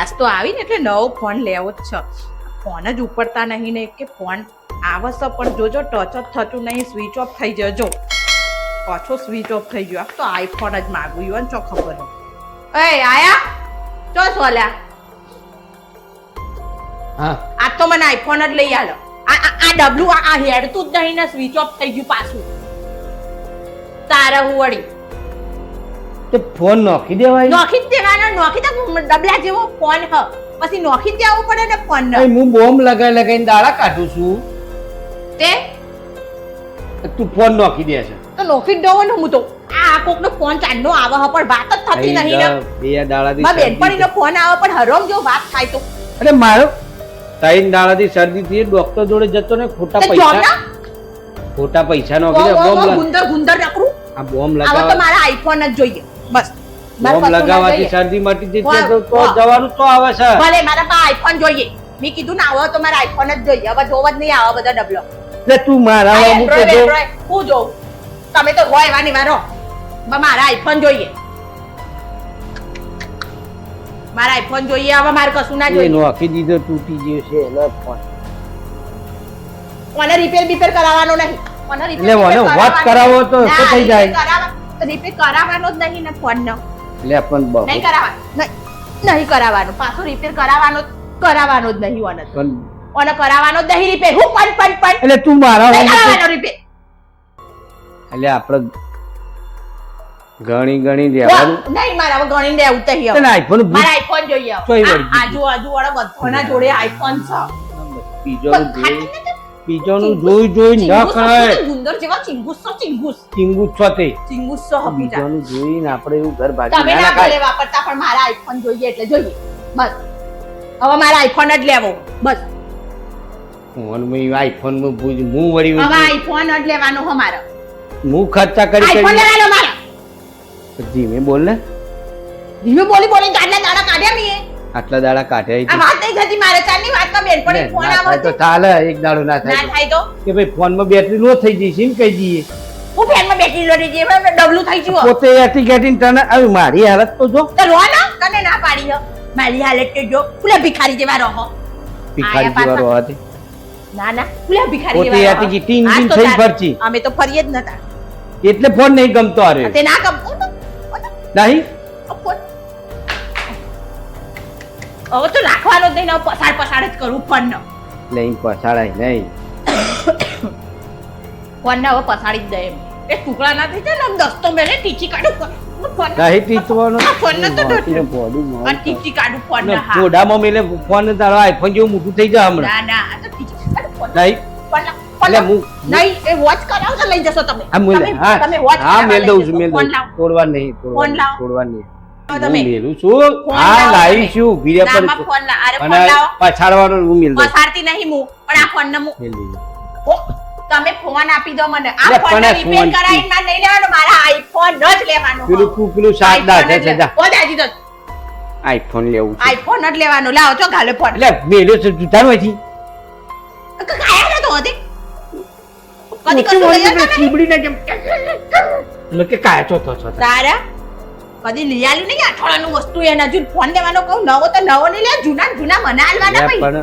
આજ તો આવીને એટલે નવો ફોન લેવો જ છે. ફોન જ ઉપડતા નહીં ને કે ફોન આવે છે પણ જોજો ટચ જ થતું નહીં, સ્વિચ ઓફ થઈ જજો. પાછો સ્વિચ ઓફ થઈ ગયો. તો આઈફોન જ માગું હોય ને ચો ખબર હોય. એ આયા ચો સોલ્યા. હા આજ તો મને આઈફોન જ લઈ આલો. આ ડબલું આ હેડતું જ નહીં ને સ્વિચ ઓફ થઈ ગયું પાછું. તારા હું વળી તો ફોન નોખી દેવાય. નોખી જ દેવાનો. નોખી દે ડબલા જેવો ફોન હ પછી નોખી જ દેવું પડે ને ફોન ને. હું બોમ્બ લગાઈને દાડા કાઢું છું. તે તું ફોન નોખી દે છે તો નોખી જ દઉં ને હું તો. આ કોકનો ફોન ચાંદનો આવે હ પણ વાત જ થતી નહીં ને. બે દાડાથી મારા બેનપણીનો ફોન આવે પણ હરોમ જો વાત થાય તો. અરે મારો 3 દાડાથી શરદી થી ડોક્ટર જોડે જતો ને ખોટા પૈસા નોખી દે. બોમ્બ ગુંદર નકરું. આ બોમ્બ હવે તો લગાવવા મારા આઈફોન જ જોઈએ બસ. બોમ્બ લગાવવાથી શરદી મટી જશે તો જવાનું તો આવે છે. ભલે મારા પાસે આઈફોન જોઈએ. મેં કીધું ને આવે તો મારા આઈફોન જ જોઈએ. હવે જોવા જ નહીં આવે બધા ડબલો. એટલે તું મારા મૂકે જો હું જોઉં. તમે તો હોય વાની મારો. મારા આઈફોન જોઈએ. મારા આઈફોન જોઈએ. હવે મારે કશું ના જોઈએ. નોખી દીધો તૂટી ગયો છે એટલે ફોન. કોને રિપેર કરાવવાનો નહીં. કોને એટલે મને વાત કરાવો તો શું થઈ જાય. રિપેર કરાવવાનો જ નહીં ને ફોન નો. એટલે પણ નહીં કરાવવાનો. નહીં કરાવવાનો. પાછો રિપેર કરાવવાનો જ નહીં ઓને. ઓને કરાવવાનો જ નહીં રિપેર. હું પણ એટલે તું મારા કરાવવાનો રિપેર. એટલે આપણે ગણી દેવાનું નહીં. મારા હવે ગણી દેવું તો તને આઈફોન મારા આઈફોન જોઈએ. આજુ વાળા બધાના જોડે આઈફોન છે. બીજોનું જોઈ ન કરાય. ગુંદર જેવા ચિંગુસ ચિંગુસ છો તે બીજોનું જોઈને આપણે એવું ઘર ભાગી તમે ના ભલે વાપરતા પણ મારા આઈફોન જોઈએ એટલે જોઈએ બસ. હવે મારા આઈફોન જ લેવો બસ. ફોન માં આઈફોન માં હું વળી હવે આઈફોન જ લેવાનો હો મારો. હું ખર્ચા કરી આઈફોન લેવાનો મારો. ધીમે બોલ ને. ધીમે બોલી આટલા દાડા કાઢ્યા મીએ. આટલા દાડા કાઢ્યા. આ વાત નહીં થતી મારે ચાલની વાત માં બેનપણી ફોન આવે તો ચાલે. એક દાડો ના થાય તો કે ભાઈ ફોન માં બેટરી લો થઈ જશે ને કહી દઈએ. હું ફેન માં બેટરી લો થઈ જઈએ ડબલું થઈ ગયું. પોતે એટી ગેટિંગ તને આવી મારી હાલત તો જો. તો રો ના તને ના પાડી હો. મારી હાલત તો જો. પુલા ભિખારી જેવા રહો. ભિખારી જેવા રહો હતી. ના પુલા ભિખારી પોતે જેવા એટી ટીંગ ટીંગ થઈ ફરતી. અમે તો ફરીએ જ નતા. એટલે ફોન નહીં ગમતો આરે. તે ના ગમતો નહીં. હવે તો રાખવાનો જ નહીં. પસાડ જ કરું ફોન નો. લઈને પસાડાય નહીં. ફોન ને હવે પસાડી જ દે એમ. એ ટુકડા ના થઈ જાય ને આમ દસ્તો મેલે ટીચી કાઢું ફોન. નહીં ટીચવાનો. ફોન ને તો બોડી આ ટીચી કાઢું ફોન ને. હા ગોડામાં મેલે ફોન તારો આઈફોન જેવું મોટું થઈ જાય હમણાં. ના આ તો ટીચી કાઢું ફોન. નહીં. એટલે હું નહીં એ વોચ કરાવજો લઈ જશો તમે. તમે વોચ હા મેલ દઉં છું મેલ દઉં. તોડવા નહીં તોડવા નહીં. તમે મેલું છું. હા લાવી છું ભીરે પર. ના ફોન લા. અરે ફોન લાવો. પછાડવાનો હું મેલ દઉં. પછાડતી નહીં હું પણ આ ફોન ને હું મેલ દઉં. તમે ફોન આપી દો મને. આ ફોન ને રિપેર કરાવીને મારે નહીં લેવાનો. મારા આઈફોન જ લેવાનો. પેલું સાત દાઢે છે જા. ઓ દાદી તો આઈફોન લેવું છે. આઈફોન જ લેવાનો. લાવો છો ગાલે ફોન. એટલે મેલ્યો છે જુઠાનો હતી. કાયા ન તો હતી. કદી કશું લઈ આવ્યા ચીબડી ને કેમ એટલે કે કાયા ચોથો છો તારા કદી લઈ આલી નહીં. અઠવાડિયાનું વસ્તુ એને હજુ ફોન લેવાનો કહું. નવો તો નવો નહીં લે. જૂના મને આલવાના ભાઈ. પણ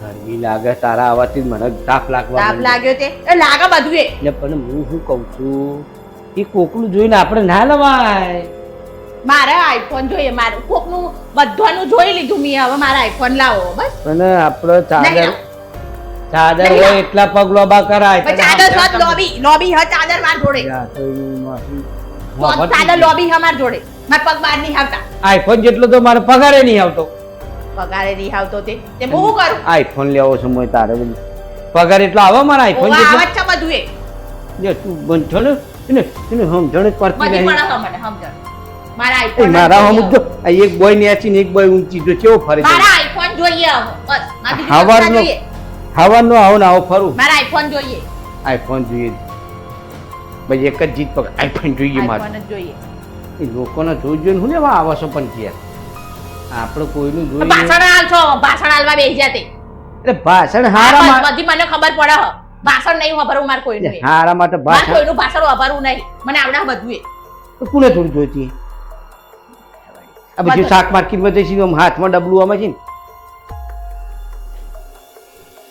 ગરમી લાગે તારા આવાથી મને તાપ લાગ્યો તે એ લાગે બધું એ. એટલે પણ હું શું કહું છું એ કોકનું જોઈને આપણે ના લવાય. મારે આઈફોન જોઈએ. મારું કોકનું બધાનું જોઈ લીધું મેં. હવે મારા આઈફોન લાવો બસ. પણ આપણે ચાદર હોય એટલા પગ લોબા કરાય. ચાદર વાત લોબી હ ચાદર માર જોડે. ચાદર લોબી હ માર જોડે. માર પગ બહાર નહીં આવતા. આઈફોન જેટલો તો મારે પગારે નહીં આવતો. પગારે નહીં આવતો તે હું કરું. આઈફોન લેવો છે મોય તારે પગાર એટલો આવે મારા આઈફોન જેટલો. આવે છે બધું એ. જે તું બંધો ને એને સમજણ પડતી નહીં. મને સમજણ. મારા આઈફોન મારા સમજો એક બોય નેચી ને એક બોય ઊંચી જો કેવો ફરે છે. મારા આઈફોન જોઈએ બસ. હવાનો આવો ને આવો ફરું. મારા આઈફોન જોઈએ. આઈફોન જોઈએ ભાઈ. એક જ જીત પકડ. આઈફોન જોઈએ મારે. આઈફોન જોઈએ. એ લોકોને જોઈ હું લેવા આવો છો પણ કે આપણે કોઈનું જોઈ ભાષણ આલ છો. ભાષણ આલવા બેસી જાતે. એટલે ભાષણ હારા બધી મને ખબર પડે હ. ભાષણ નહીં વાપરવું માર કોઈનું. હારા માટે ભાષણ કોઈનું ભાષણ વાપરવું નહીં. મને આવડે બધું એ. તો કોને થોડી જોઈતી આ પછી બધું. શાક માર્કેટમાં જઈશું આમ હાથમાં ડબલું આમાં છે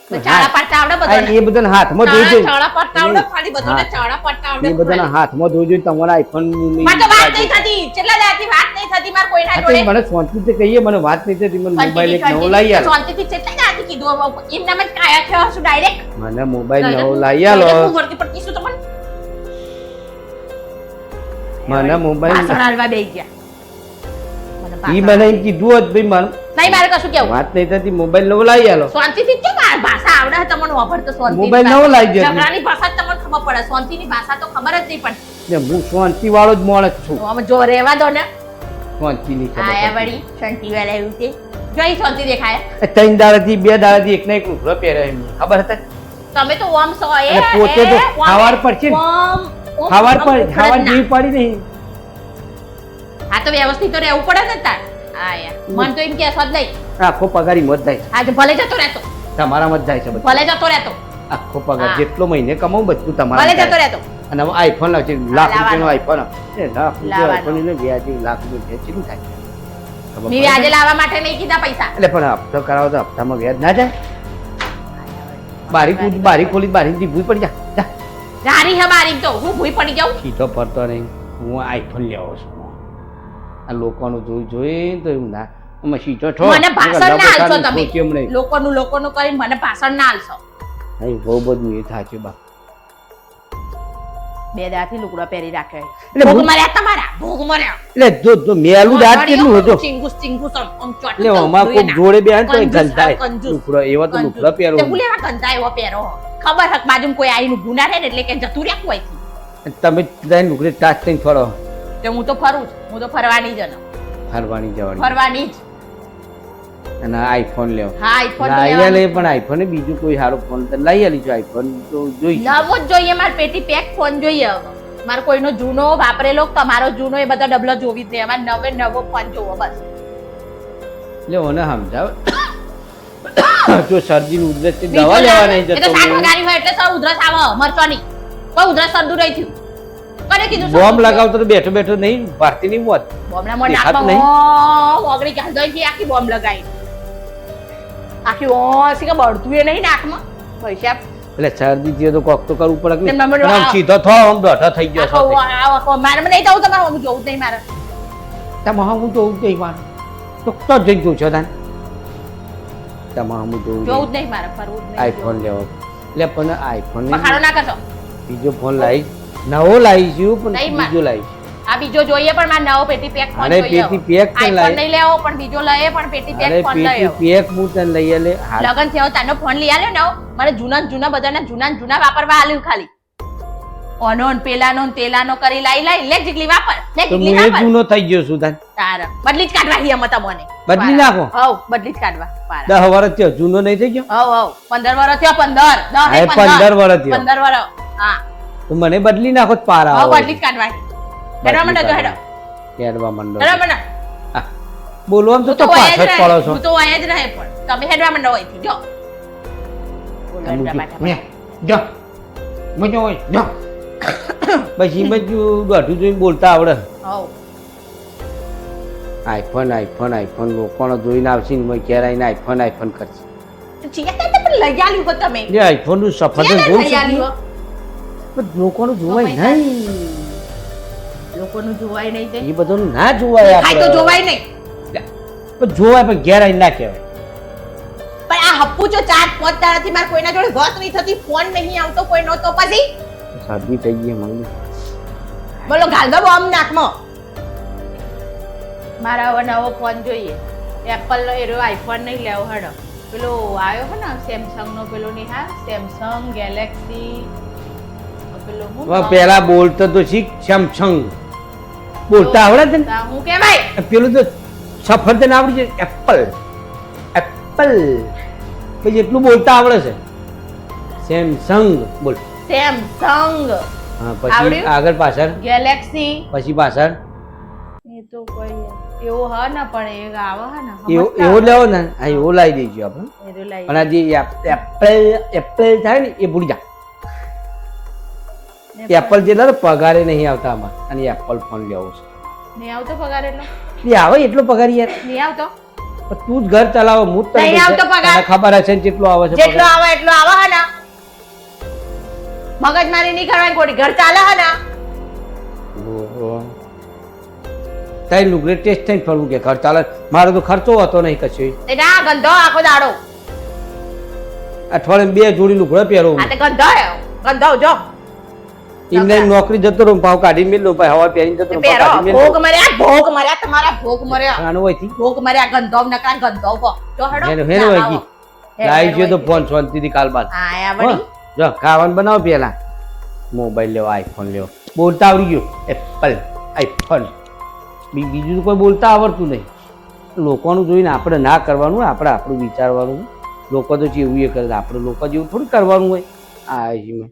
તો ચાળા પાડતા આવડે ને બધાને? એ બધાને હાથમાં જોઈ જોઈ ચાળા પાડતા આવડે નહીં. ખાલી બધાને હા. ચાળા પાડતા આવડે એ બધાના હાથમાં જોઈ જોઈ તમારા આઈફોન મારે તો વાત નહીં થતી કેટલા દાડાથી વાત નહીં થતી માર કોઈના જોડે મને શાંતિથી કહીએ મને વાત નહીં થતી મને મોબાઈલ એક નવો શાંતિથી- લાવી આલો શાંતિથી કેટલા દાડાથી કીધું એમના માં કાયા થયો છું ડાયરેક્ટ મને મોબાઈલ નવો લાવી આલો વર્તી પડતી શું તમને મને મોબાઈલ ભાષણ હાલવા બેસી ગયા મને ઈ ભાષણ મને એમ કીધું હોત ભાઈ મારું નહીં મારે કશું કેવું વાત નહીં થતી મોબાઈલ નવો લાવી આલો શાંતિથી કેમ આ ભાષા આવડે છે તમને વાપરતો શાંતિ મોબાઈલ નવો લાવી દેજો. ઝઘડાની ભાષા જ તમને ખબર પડે શાંતિની ભાષા તો ખબર જ નહીં પડતી ને હું શાંતિ વાળો જ માણસ છું તો હવે જો રહેવા દો ને શાંતિની આયા ખબર વળી શાંતિ વાળા એવું છે જોઈ શાંતિ દેખાય પડતી. 3 દાડાથી 2 દાડાથી એકના એક લુગડો પહેર્યો એમ ખબર હતા તમે તો ઓમ સો એ અને પોતે તો ખાવાર પર છે ને. ખાવાર જેવી પડી નહીં હા તો વ્યવસ્થિત તો રહેવું પડે ને તાર આયા મન તો એમ કે સ્વાદ નહીં આખો પગાર ઈ મત જાય છે. આજે ભલે જતો રહેતો તમારામાં જ જાય છે બધું ભલે જતો રહેતો આખો પગાર હા. જેટલો મહિને કમાવું બધું ભલે તમારા જતો રહેતો અને હવે આઈફોન લાવશે લાખ રૂપિયાનો આઈફોન એ લાખ રૂપિયા લાવવાનો. આઈફોન એટલે વ્યાજે લાખ રૂપિયા કેટલું થાય ખબર મેં પડે? આજે લાવવા માટે નહીં કીધા પૈસા એટલે પણ હપ્તો કરાવો તો હપ્તામાં વ્યાજ ના જાય બારી ખોલી બારી થી ભૂઈ પડી જા જારી હે મારી તો હું ભૂઈ પડી જાઉં સીધો ફરતો નહીં હું આઈફોન લેવો છું આ લોકોનું જોઈ તો એવું ના અમે સીધો છો મને ભાષણ ના આલશો તમે કેમ નહીં લોકોનું કરીને મને ભાષણ ના આલશો અહીં બહુ બધું એ થાય છે બા બે દાથી લુગડો પહેરી રાખ્યો એટલે ભોગ હું- માર્યા તમારા ભોગ માર્યા એટલે જો મેલું દાંત કેટલું હતો ચિંગુસ ચિંગુસ આમ ચોટ એટલે આમાં કોઈક જોડે બેહાય તો કંજૂસ, ગંધાય કંજૂસ. લુગડો એવા તો લુગડા પહેરો તે ભૂલેવા કંતા એવો પહેરો ખબર હક બાજુમાં કોઈ આવીને ઊભું ના રહે ને એટલે કે જતું રહ્યા કોઈ તમે ત્યાં લુગડે ટાચ થઈને ફરો તે હું તો ફરું છું હું તો ફરવાની જ ને ફરવાની જવાની ફરવાની જ અને આઈફોન લેવો હા આઈફોન લાવી આલે પણ આઈફોન બીજું કોઈ સારો ફોન તો લઈ આલીશું આઈફોન તો જોઈ નવો જ જોઈએ મારે પેટી પેક ફોન જોઈએ હવે મારે કોઈનો જૂનો વાપરેલો તમારો જૂનો એ બધા ડબલો જોવી જ નહીં અમારે નવો ફોન જોવો બસ એટલે મને સમજાવ જો શરદી નું ઉધરસ છે દવા લેવા નહીં એ તો જતો શાક હું. વગાડી હોય એટલે સર ઉધરસ આવે મરચોની કોઈ ઉધરસ સરદું રહી થયું કોને કીધું બોમ્બ લગાવતો તો બેઠો બેઠો નહીં ભારતી નહીં મોત બોમ્બના મોં દેખાતું નાકમાં ઓગળી ગાલ દઈ આખી બોમ્બ લગાવી આખી ઓસી કે બળતું એ નહીં નાકમાં પૈસા એટલે શરદી થયો તો કોક તો કરવું પડે કે એમના નહીં? મને પણ આમ સીધો થો આમ દોઢો થઈ ગયો સાથે. આખો મારે નહીં જવું તમારે હું જોવું જ નહીં મારે તમારે હું જોઉં જઈ માર તો તો જઈ જોઉં છો તાન તમારે હું જોઉં જોવું જ નહીં મારે ફરવું જ નહીં આઈફોન લેવો એટલે પણ આઈફોન પખાડો ના કરશો બીજો ફોન લાવીશ નવો લાવીશું પણ નહીં માર. બીજો લાવીશ આ બીજો જોઈએ પણ મારે નવો પેટી પેક ફોન અરે જોઈએ પેટી પેક પણ આઈફોન લાવી નહીં લેવો પણ બીજો લઈએ પણ પેટી અરે પેક ફોન પેટી લઈએ પેક હું તને લઈ આલે હાલ. લગન થયો તાનો ફોન લઈ આલ્યો ને મને જૂના ને જૂના બધાના જૂના ને જૂના વાપરવા આલ્યું ખાલી ઓનો ને પેલાનો ને તેલાનો કરી લાઈ લે જીગલી વાપર લે તો જીગલી હું એ વાપર જૂનો થઈ ગયો છું તાન તારા બદલી જ કાઢવા હી અમે તમને બદલી નાખો હવ બદલી જ કાઢવા પારા 10 વર્ષ થયો જૂનો નહીં થઈ ગયો હવ 15 વર્ષ થયો 15 10 હા, 15 વર્ષ થયો 15 વર્ષ હા તો મને બદલી નાખો તો પારા હવ આવે. બદલી જ કાઢવા હેડવા માંડો જો હેડો હેડવા માંડો હેડવા માંડો આ, બોલવામાં હું તો તો વયા પાછળ જ પડો રહે છો હું તો વયા જ રહે પણ તમે હેડવા માંડો અહીંથી જો બોલો આમ હેડવા જો, માંડો. મે, જો મજો હોય જો પછી બધું દોઢું જોઈને બોલતા આવડે હવ આઈફોન આઈફોન આઈફોન લોકોનો જોઈને આવશે ને મેં ક્યારે આવીને આઈફોન આઈફોન કરશે ચિયા તે પણ લઈ આલ્યું હો તમે જે આઈફોન નું સફરજન ચિયા જોઉં લઈ છું આલ્યું હો? પણ લોકોનું જોવાય પૈસા નહીં લોકોનું જોવાય નહીં તે એ બધું ના જોવાય ખાય તો આપણે જોવાય નહીં પણ જોવાય પણ ઘેર આવીને ના કહેવાય પણ આ હપ્પુ જો 4-5 દાડાથી મારે કોઈના જોડે વાત નહીં થતી ફોન નહીં આવતો કોઈનો તો પછી શરદી થઈ ગઈ મને બોલો ગાલ દો આમ નાકમાં મારા હવે નવો ફોન જોઈએ એપલ નો એરો આઈફોન નહીં લેવો હડો પેલો આવ્યો હે ને સેમસંગ નો પેલો નિહાર સેમસંગ ગેલેક્સી પેલો હું હવે પેલા બોલતો તો શીખ સેમસંગ બોલતા આવડે છે ને હું કહેવાય પેલું તો સફરજન આવડી છે એપલ એપલ પછી એટલું બોલતા આવડે છે સેમસંગ બોલ સેમસંગ હા પછી આવડ્યું? આગળ પાછળ ગેલેક્સી પછી પાછળ એ તો કોઈ એવો હ ને પણ એ આવે હે ને એવો એવો લેવો ને હા એવો લાવી દઈશું આપણે એરો લઈ અને આ જે એપલ એપલ થાય ને એ ભૂલી જા એપલ જેટલા તો પગારે નહીં આવતા આમાં અને એપલ ફોન લેવો છે નહીં આવતો પગાર એટલો એ આવે એટલો પગાર યાર નહીં આવતો પણ તું જ ઘર ચલાવો હું જ તને નહીં આવતો પૈસા- પગાર. તને ખબર હશે ને કેટલો આવે છે જેટલો પગાર? આવે એટલો આવે હે ને મગજમારી નહીં કરવાની ખોટી ઘર ચાલે હે ને ઓહો. તારી લુગડે ટેસ્ટ થઈને ફરવું કે ઘર ચાલે મારો તો ખર્ચો હતો નહીં કશું એટલે આ ગંધો આખો દાડો અઠવાડિયે 2 જોડી લુગડા પહેરવું આ તે ગંધો હે. ગંધો જો એમને નોકરી જતો રહું ભાવ કાઢી મેલો ભાઈ હવા પહેરીને જતો રહું ભાવ પહેરો કાઢી ભોગ મેલો મર્યા તમારા ભોગ મર્યા આનો હોયથી ભોગ મર્યા ગંધો નકરા ગંધો પો જો હેડો હેરો હેરો વાગી લાઈ ગયો તો ફોન શાંતિથી કાલ બાદ આયા વળી જો ખાવાનું બનાવો પેલા મોબાઈલ લેવો આઈફોન લેવો બોલતા આવડી ગયું એપલ આઈફોન બીજું તો કોઈ બોલતા આવડતું નહીં લોકોનું જોઈને આપણે ના કરવાનું આપણે આપણું વિચારવાનું લોકો તો જેવું એ કરે આપણે લોકો જેવું થોડું કરવાનું હોય આ જીમાં